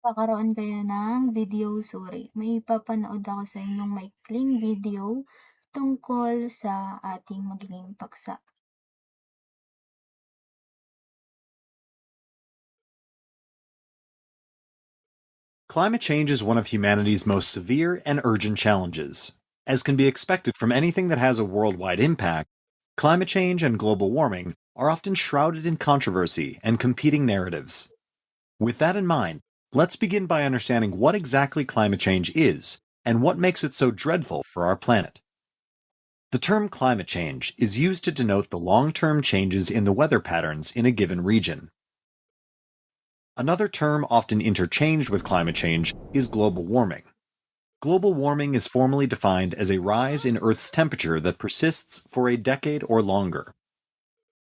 Kakaroon kayo ng video suri. May ipapanood ako sa inyong maikling video tungkol sa ating magiging paksa. Climate change is one of humanity's most severe and urgent challenges. As can be expected from anything that has a worldwide impact, climate change and global warming are often shrouded in controversy and competing narratives. With that in mind, let's begin by understanding what exactly climate change is and what makes it so dreadful for our planet. The term climate change is used to denote the long-term changes in the weather patterns in a given region. Another term often interchanged with climate change is global warming. Global warming is formally defined as a rise in Earth's temperature that persists for a decade or longer.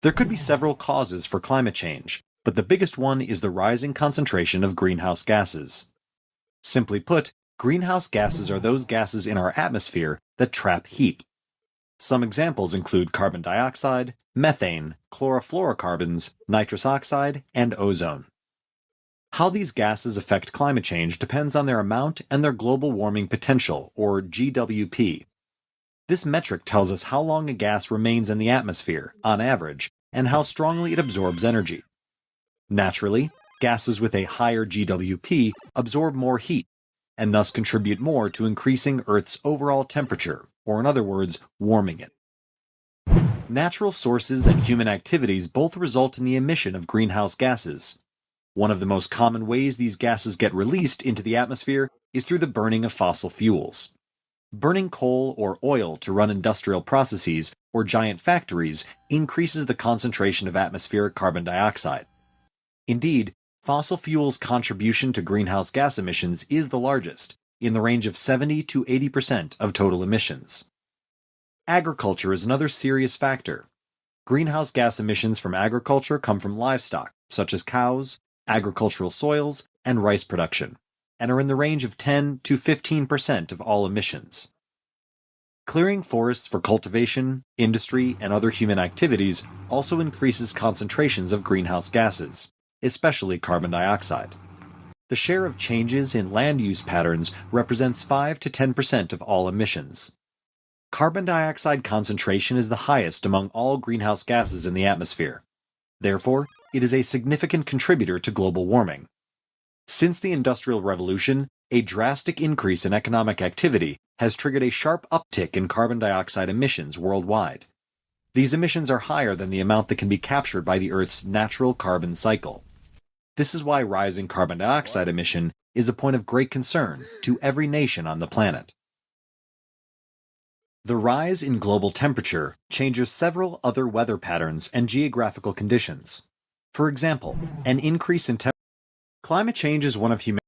There could be several causes for climate change, but the biggest one is the rising concentration of greenhouse gases. Simply put, greenhouse gases are those gases in our atmosphere that trap heat. Some examples include carbon dioxide, methane, chlorofluorocarbons, nitrous oxide, and ozone. How these gases affect climate change depends on their amount and their global warming potential, or GWP. This metric tells us how long a gas remains in the atmosphere, on average, and how strongly it absorbs energy. Naturally, gases with a higher GWP absorb more heat, and thus contribute more to increasing Earth's overall temperature, or in other words, warming it. Natural sources and human activities both result in the emission of greenhouse gases. One of the most common ways these gases get released into the atmosphere is through the burning of fossil fuels. Burning coal or oil to run industrial processes or giant factories increases the concentration of atmospheric carbon dioxide. Indeed, fossil fuels' contribution to greenhouse gas emissions is the largest, in the range of 70 to 80% of total emissions. Agriculture is another serious factor. Greenhouse gas emissions from agriculture come from livestock, such as cows, agricultural soils, and rice production, and are in the range of 10 to 15% of all emissions. Clearing forests for cultivation, industry, and other human activities also increases concentrations of greenhouse gases, especially carbon dioxide. The share of changes in land use patterns represents 5 to 10% of all emissions. Carbon dioxide concentration is the highest among all greenhouse gases in the atmosphere. Therefore, it is a significant contributor to global warming. Since the Industrial Revolution, a drastic increase in economic activity has triggered a sharp uptick in carbon dioxide emissions worldwide. These emissions are higher than the amount that can be captured by the Earth's natural carbon cycle. This is why rising carbon dioxide emission is a point of great concern to every nation on the planet. The rise in global temperature changes several other weather patterns and geographical conditions. For example, an increase in temperature. Climate change is one of humanity's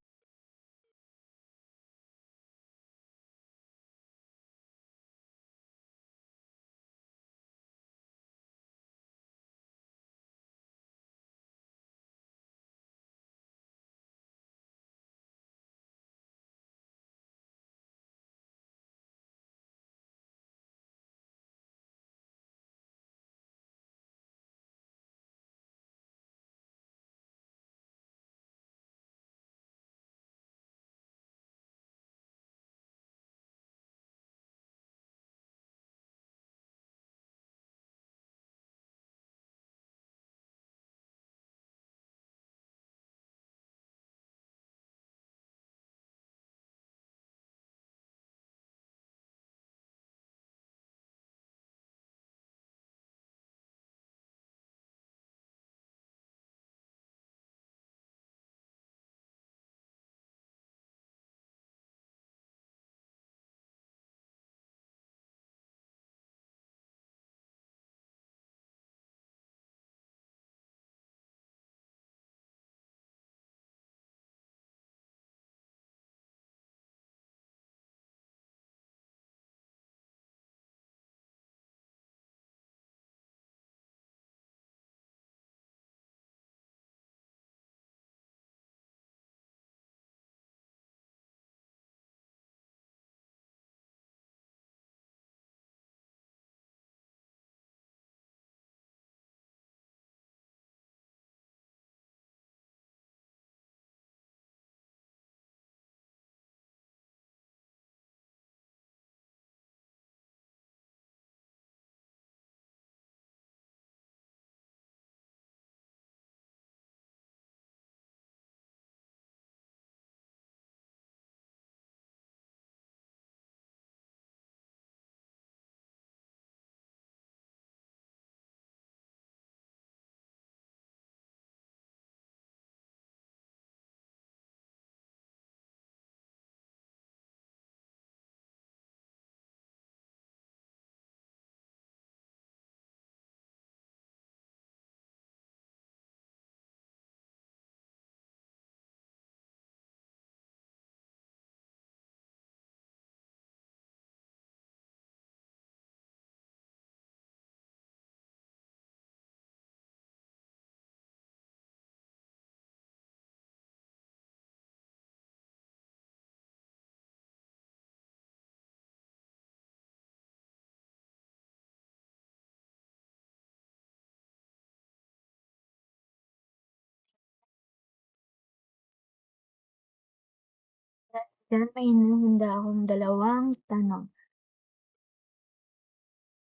Diyan may hinahanda akong dalawang tanong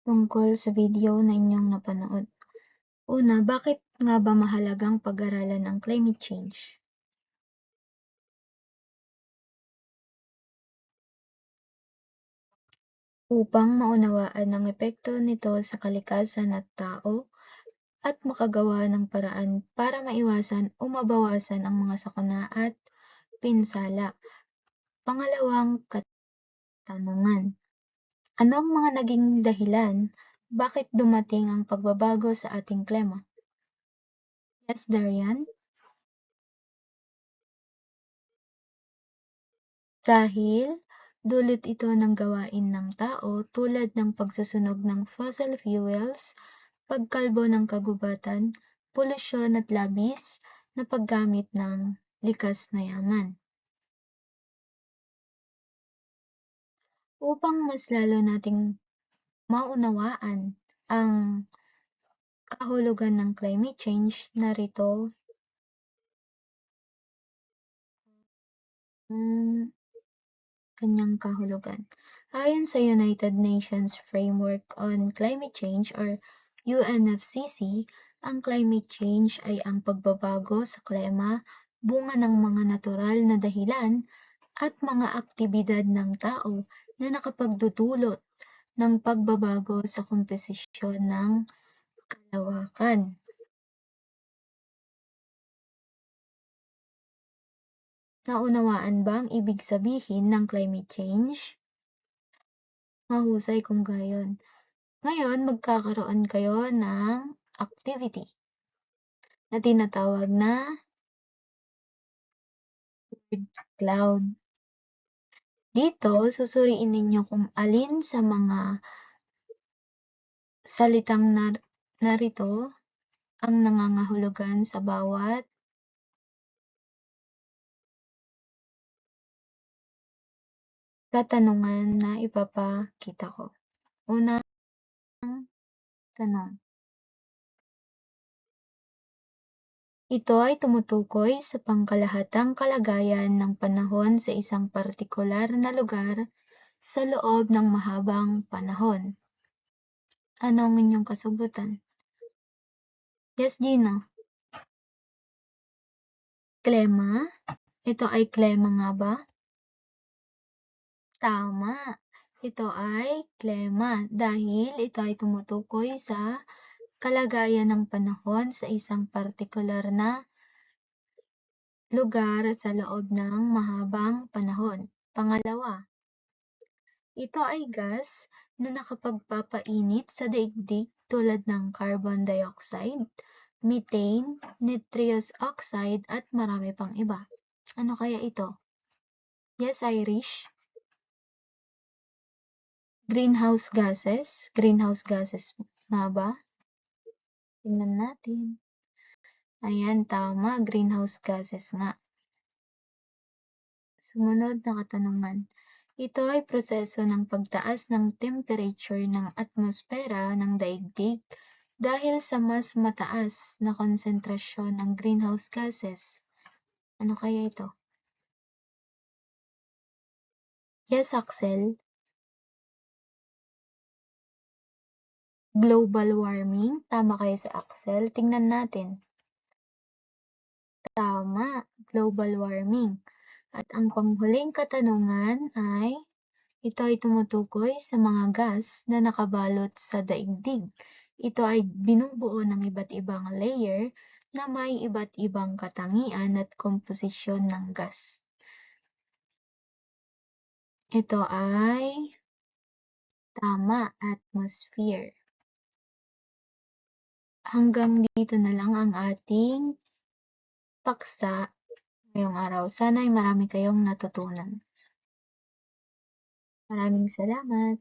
tungkol sa video na inyong napanood. Una, bakit nga ba mahalagang pag-aralan ang climate change? Upang maunawaan ang epekto nito sa kalikasan at tao at makagawa ng paraan para maiwasan o mabawasan ang mga sakuna at pinsala. Pangalawang katanungan, ano ang mga naging dahilan bakit dumating ang pagbabago sa ating klima? Yes, Darian? Dahil dulot ito ng gawain ng tao tulad ng pagsusunog ng fossil fuels, pagkalbo ng kagubatan, polusyon at labis na paggamit ng likas na yaman. Upang mas lalo nating maunawaan ang kahulugan ng climate change, narito ang kanyang kahulugan. Ayon sa United Nations Framework on Climate Change or UNFCCC, ang climate change ay ang pagbabago sa klima, bunga ng mga natural na dahilan at mga aktibidad ng tao na nakapagdudulot ng pagbabago sa komposisyon ng kalawakan. Naunawaan ba ang ibig sabihin ng climate change? Mahusay kung gayon. Ngayon, magkakaroon kayo ng activity na tinatawag na word cloud. Dito, susuriin ninyo kung alin sa mga salitang narito ang nangangahulugan sa bawat katanungan na ipapakita ko. Unang tanong. Ito ay tumutukoy sa pangkalahatang kalagayan ng panahon sa isang partikular na lugar sa loob ng mahabang panahon. Ano ang inyong kasagutan? Yes, Gino. Klema? Ito ay klema nga ba? Tama. Ito ay klema dahil ito ay tumutukoy sa kalagayan ng panahon sa isang partikular na lugar sa loob ng mahabang panahon. Pangalawa, ito ay gas na nakapagpapainit sa daigdig tulad ng carbon dioxide, methane, nitrous oxide at marami pang iba. Ano kaya ito? Yes, Irish? Greenhouse gases? Greenhouse gases nga ba? Tingnan natin. Ayan, tama. Greenhouse gases nga. Sumunod na katanungan. Ito ay proseso ng pagtaas ng temperature ng atmosfera ng daigdig dahil sa mas mataas na konsentrasyon ng greenhouse gases. Ano kaya ito? Yes, Axel. Global warming. Tama kayo sa Axel. Tingnan natin. Tama, global warming. At ang panghuling katanungan ay, ito ay tumutukoy sa mga gas na nakabalot sa daigdig. Ito ay binubuo ng iba't ibang layer na may iba't ibang katangian at komposisyon ng gas. Ito ay tama, atmosphere. Hanggang dito na lang ang ating paksa ngayong araw. Sana ay marami kayong natutunan. Maraming salamat.